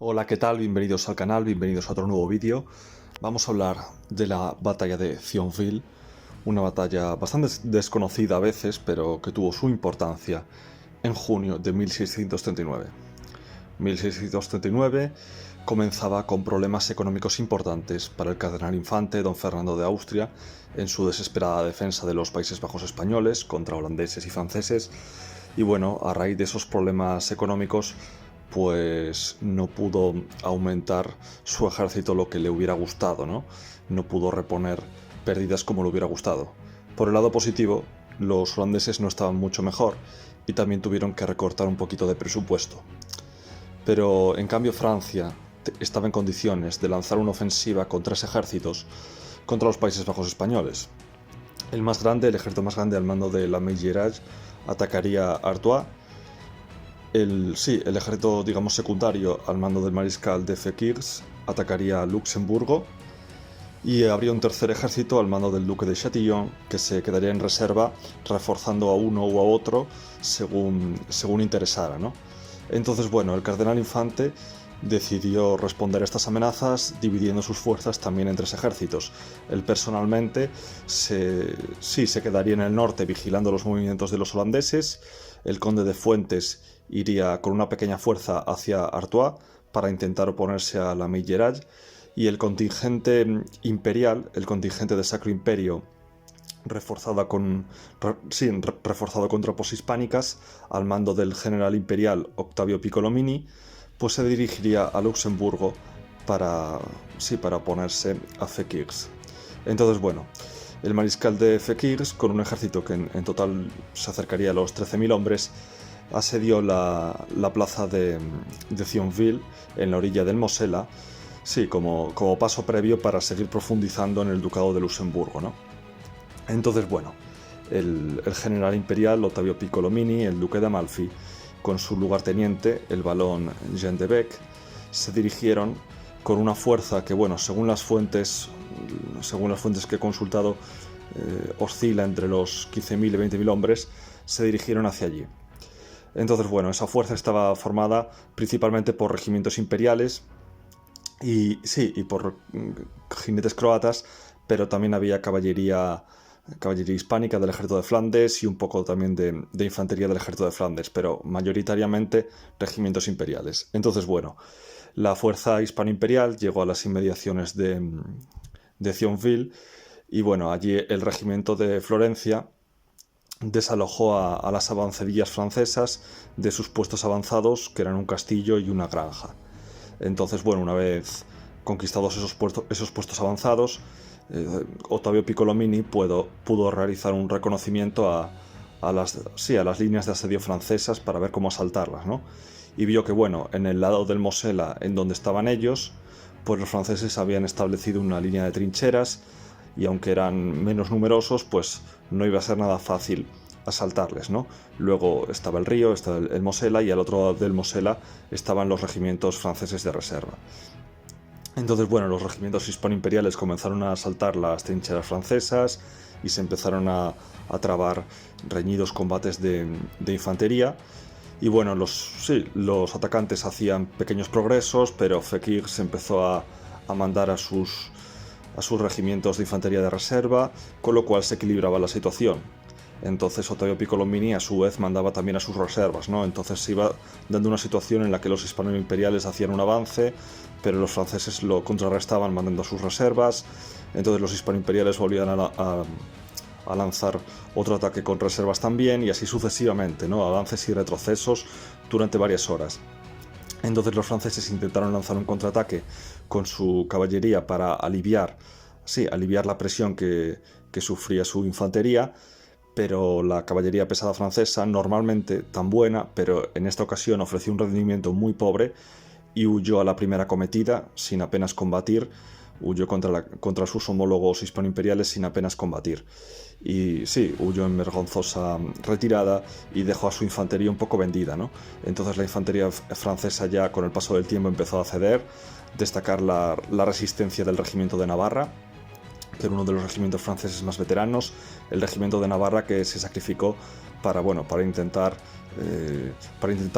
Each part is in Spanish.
Hola, ¿qué tal? Bienvenidos al canal, bienvenidos a otro nuevo vídeo. Vamos a hablar de la batalla de Thionville, una batalla bastante desconocida a veces, pero que tuvo su importancia en junio de 1639. 1639 comenzaba con problemas económicos importantes para el cardenal infante don Fernando de Austria en su desesperada defensa de los Países Bajos españoles contra holandeses y franceses. Y bueno, a raíz de esos problemas económicos, pues no pudo aumentar su ejército lo que le hubiera gustado, ¿no? No pudo reponer pérdidas como le hubiera gustado. Por el lado positivo, los holandeses no estaban mucho mejor y también tuvieron que recortar un poquito de presupuesto. Pero en cambio Francia estaba en condiciones de lanzar una ofensiva con 3 ejércitos contra los Países Bajos españoles. El ejército más grande al mando de la Meilleraye atacaría Artois. El ejército, digamos, secundario al mando del mariscal de Fekhirs atacaría Luxemburgo. Y habría un tercer ejército al mando del duque de Châtillon que se quedaría en reserva, reforzando a uno u a otro según interesara, ¿no? Entonces, bueno, el cardenal infante decidió responder a estas amenazas dividiendo sus fuerzas también en 3 ejércitos. Él personalmente se quedaría en el norte vigilando los movimientos de los holandeses. El conde de Fuentes iría con una pequeña fuerza hacia Artois para intentar oponerse a la Meilleraye, y el contingente imperial, el contingente de Sacro Imperio, reforzado con tropas hispánicas al mando del general imperial Octavio Piccolomini, pues se dirigiría a Luxemburgo para oponerse a Fekhirs. Entonces, bueno, el mariscal de Fekhirs, con un ejército que en total se acercaría a los 13.000 hombres, asedió la plaza de Thionville en la orilla del Mosela, como paso previo para seguir profundizando en el ducado de Luxemburgo, ¿no? Entonces, bueno, el general imperial Ottavio Piccolomini, el duque de Amalfi, con su lugarteniente, el valón Jean de Bec, se dirigieron con una fuerza que, bueno, según las fuentes que he consultado, oscila entre los 15.000 y 20.000 hombres, se dirigieron hacia allí. Entonces, bueno, esa fuerza estaba formada principalmente por regimientos imperiales y por jinetes croatas, pero también había caballería hispánica del ejército de Flandes y un poco también de infantería del ejército de Flandes, pero mayoritariamente regimientos imperiales. Entonces, bueno, la fuerza hispano-imperial llegó a las inmediaciones de Thionville y, bueno, allí el regimiento de Florencia desalojó a las avanzadillas francesas de sus puestos avanzados, que eran un castillo y una granja. Entonces, bueno, una vez conquistados esos puestos avanzados, Ottavio Piccolomini pudo realizar un reconocimiento a las líneas de asedio francesas para ver cómo asaltarlas, ¿no? Y vio que, bueno, en el lado del Mosela, en donde estaban ellos, pues los franceses habían establecido una línea de trincheras y, aunque eran menos numerosos, pues no iba a ser nada fácil asaltarles, ¿no? Luego estaba el río, estaba el Mosela, y al otro lado del Mosela estaban los regimientos franceses de reserva. Entonces, bueno, los regimientos hispano-imperiales comenzaron a asaltar las trincheras francesas y se empezaron a trabar reñidos combates de infantería. Y bueno, los atacantes hacían pequeños progresos, pero Fekhirs empezó a mandar a sus regimientos de infantería de reserva, con lo cual se equilibraba la situación. Entonces Ottavio Piccolomini a su vez mandaba también a sus reservas, ¿no? Entonces se iba dando una situación en la que los hispano-imperiales hacían un avance, pero los franceses lo contrarrestaban mandando a sus reservas. Entonces los hispano-imperiales volvían a lanzar otro ataque con reservas también, y así sucesivamente, ¿no? Avances y retrocesos durante varias horas. Entonces los franceses intentaron lanzar un contraataque con su caballería para aliviar la presión que sufría su infantería, pero la caballería pesada francesa, normalmente tan buena, pero en esta ocasión ofreció un rendimiento muy pobre y huyó a la primera acometida sin apenas combatir. Huyó contra sus homólogos hispano-imperiales sin apenas combatir. Y huyó en vergonzosa retirada y dejó a su infantería un poco vendida, ¿no? Entonces la infantería francesa, ya con el paso del tiempo, empezó a ceder, destacar la resistencia del regimiento de Navarra, que era uno de los regimientos franceses más veteranos, el regimiento de Navarra, que se sacrificó para intentar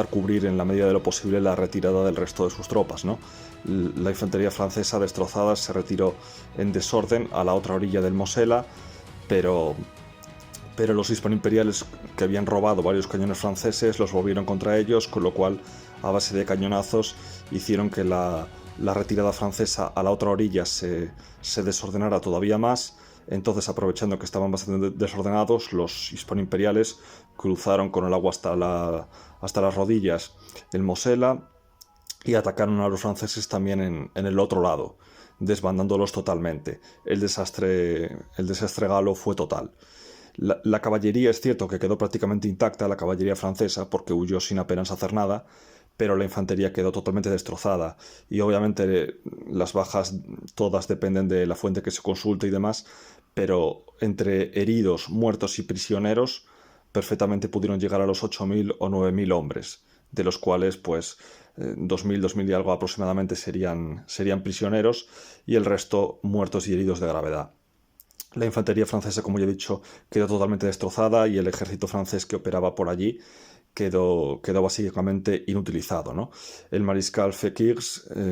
cubrir en la medida de lo posible la retirada del resto de sus tropas, ¿no? La infantería francesa, destrozada, se retiró en desorden a la otra orilla del Mosela, pero los hispanoimperiales, que habían robado varios cañones franceses, los volvieron contra ellos, con lo cual, a base de cañonazos, hicieron que la retirada francesa a la otra orilla se desordenara todavía más. Entonces, aprovechando que estaban bastante desordenados, los hispanoimperiales cruzaron con el agua hasta las rodillas el Mosela y atacaron a los franceses también en el otro lado, desbandándolos totalmente. El desastre galo fue total. La caballería, es cierto que quedó prácticamente intacta, la caballería francesa, porque huyó sin apenas hacer nada, pero la infantería quedó totalmente destrozada. Y obviamente las bajas todas dependen de la fuente que se consulte y demás, pero entre heridos, muertos y prisioneros, perfectamente pudieron llegar a los 8.000 o 9.000 hombres, de los cuales pues 2.000 y algo aproximadamente serían prisioneros, y el resto muertos y heridos de gravedad. La infantería francesa, como ya he dicho, quedó totalmente destrozada, y el ejército francés que operaba por allí quedó básicamente inutilizado, ¿no? El mariscal Fekir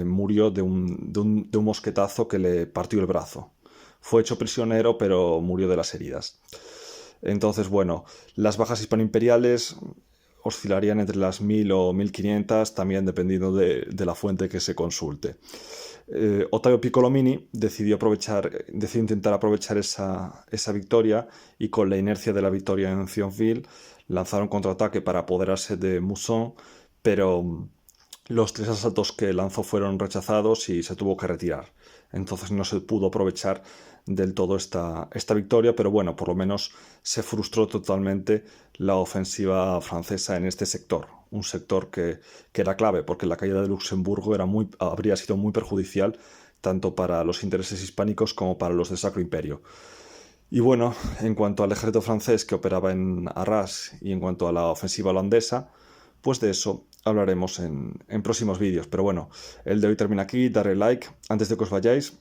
murió de un mosquetazo que le partió el brazo. Fue hecho prisionero, pero murió de las heridas. Entonces, bueno, las bajas hispanoimperiales oscilarían entre las 1.000 o 1.500, también dependiendo de la fuente que se consulte. Ottavio Piccolomini decidió intentar aprovechar esa victoria, y con la inercia de la victoria en Thionville lanzaron contraataque para apoderarse de Mousson, pero los 3 asaltos que lanzó fueron rechazados y se tuvo que retirar. Entonces no se pudo aprovechar del todo esta victoria, pero bueno, por lo menos se frustró totalmente la ofensiva francesa en este sector. Un sector que era clave, porque la caída de Luxemburgo habría sido muy perjudicial tanto para los intereses hispánicos como para los del Sacro Imperio. Y bueno, en cuanto al ejército francés que operaba en Arras y en cuanto a la ofensiva holandesa, pues de eso hablaremos en próximos vídeos. Pero bueno, el de hoy termina aquí. Darle like. Antes de que os vayáis,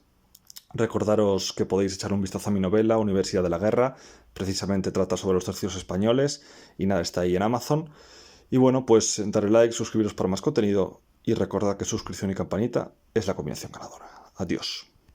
recordaros que podéis echar un vistazo a mi novela Universidad de la Guerra. Precisamente trata sobre los tercios españoles y nada, está ahí en Amazon. Y bueno, pues darle like, suscribiros para más contenido y recordad que suscripción y campanita es la combinación ganadora. Adiós.